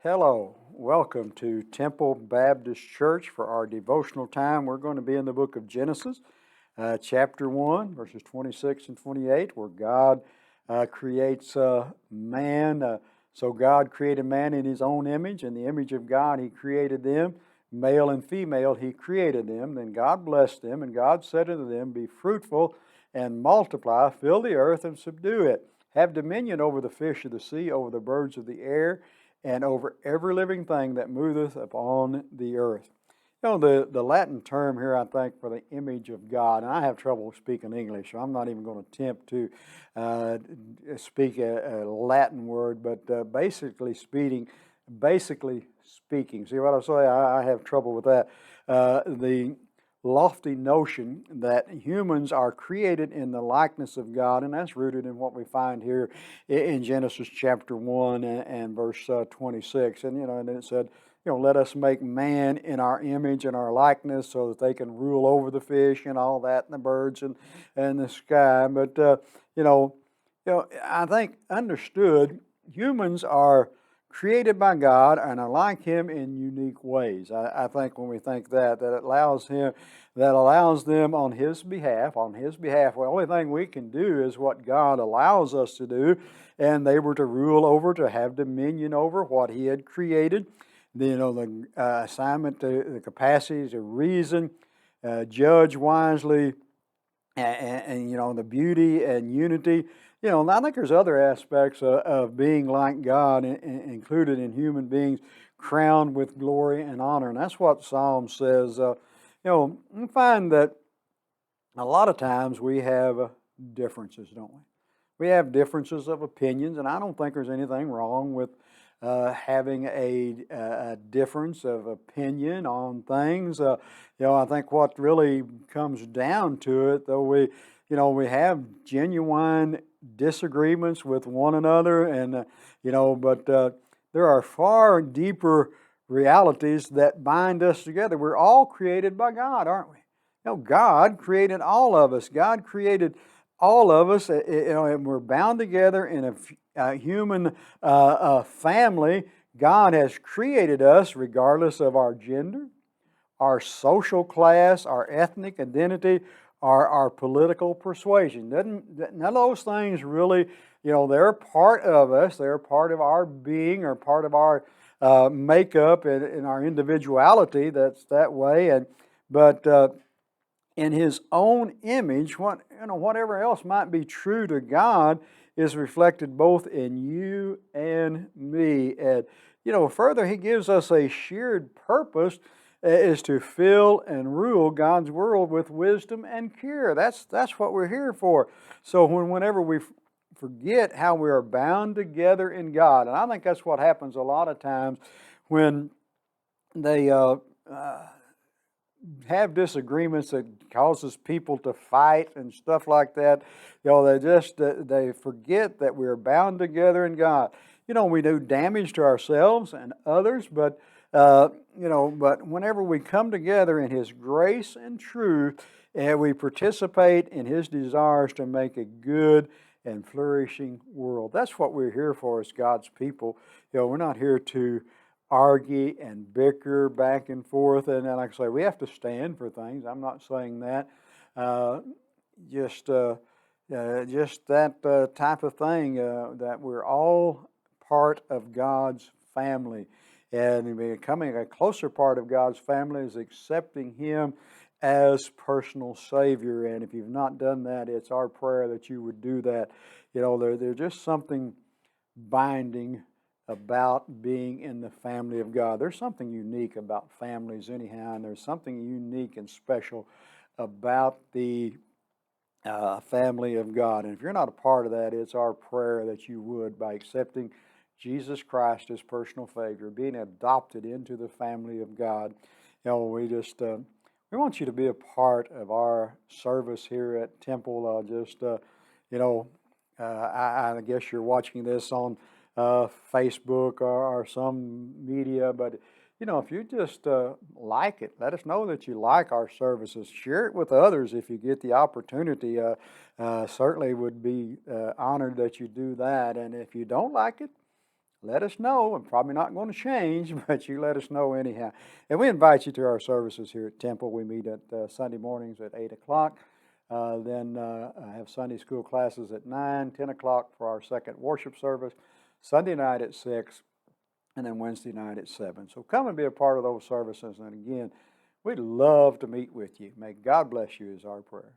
Hello, welcome to Temple Baptist Church for our devotional time. We're going to be in the book of Genesis, chapter 1, verses 26 and 28, where God creates man. So God created man in his own image. In the image of God, he created them. Male and female, he created them. Then God blessed them, and God said unto them, Be fruitful and multiply, fill the earth and subdue it. Have dominion over the fish of the sea, over the birds of the air, and over every living thing that moveth upon the earth. You know, the Latin term here, I think, for the image of God, and I have trouble speaking English, so I'm not even going to attempt to speak a Latin word, but basically speaking, see what I say? I have trouble with that. The lofty notion that humans are created in the likeness of God, and that's rooted in what we find here in Genesis chapter 1 and verse 26. And, and it said, let us make man in our image and our likeness so that they can rule over the fish and all that and the birds and the sky. But, I think understood, humans are created by God and are like Him in unique ways. I think when we think that it allows them on His behalf. The only thing we can do is what God allows us to do, and they were to rule over, to have dominion over what He had created. The assignment, the capacity to reason, judge wisely, and the beauty and unity. And I think there's other aspects of being like God included in human beings, crowned with glory and honor. And that's what Psalm says. We find that a lot of times we have differences, don't we? We have differences of opinions, and I don't think there's anything wrong with having a difference of opinion on things. I think what really comes down to it, though we have genuine disagreements with one another, and but there are far deeper realities that bind us together. We're all created by God, aren't we? God created all of us. God created all of us, and we're bound together in a human family. God has created us regardless of our gender, our social class, our ethnic identity, our political persuasion. None of those things really, they're part of us. They're part of our being, or part of our makeup and our individuality. That's that way. But in His own image, whatever else might be true to God is reflected both in you and me. And further, He gives us a shared purpose is to fill and rule God's world with wisdom and care. That's what we're here for. So whenever we forget how we are bound together in God, and I think that's what happens a lot of times when they have disagreements that causes people to fight and stuff like that. They forget that we're bound together in God. We do damage to ourselves and others, but whenever we come together in His grace and truth, and we participate in His desires to make a good and flourishing world. That's what we're here for as God's people. We're not here to argue and bicker back and forth. And like I say, we have to stand for things. I'm not saying that. Just that type of thing, that we're all part of God's family. And becoming a closer part of God's family is accepting Him as personal Savior. And if you've not done that, it's our prayer that you would do that. There's just something binding about being in the family of God. There's something unique about families anyhow, and there's something unique and special about the family of God. And if you're not a part of that, it's our prayer that you would, by accepting Jesus Christ as personal Savior, being adopted into the family of God. We want you to be a part of our service here at Temple. I guess you're watching this on Facebook or some media, but if you just like it, let us know that you like our services. Share it with others if you get the opportunity. Certainly would be honored that you do that. And if you don't like it, let us know. I'm probably not going to change, but you let us know anyhow. And we invite you to our services here at Temple. We meet at Sunday mornings at 8 o'clock. Then I have Sunday school classes at 9, 10 o'clock for our second worship service, Sunday night at 6, and then Wednesday night at 7. So come and be a part of those services. And again, we'd love to meet with you. May God bless you is our prayer.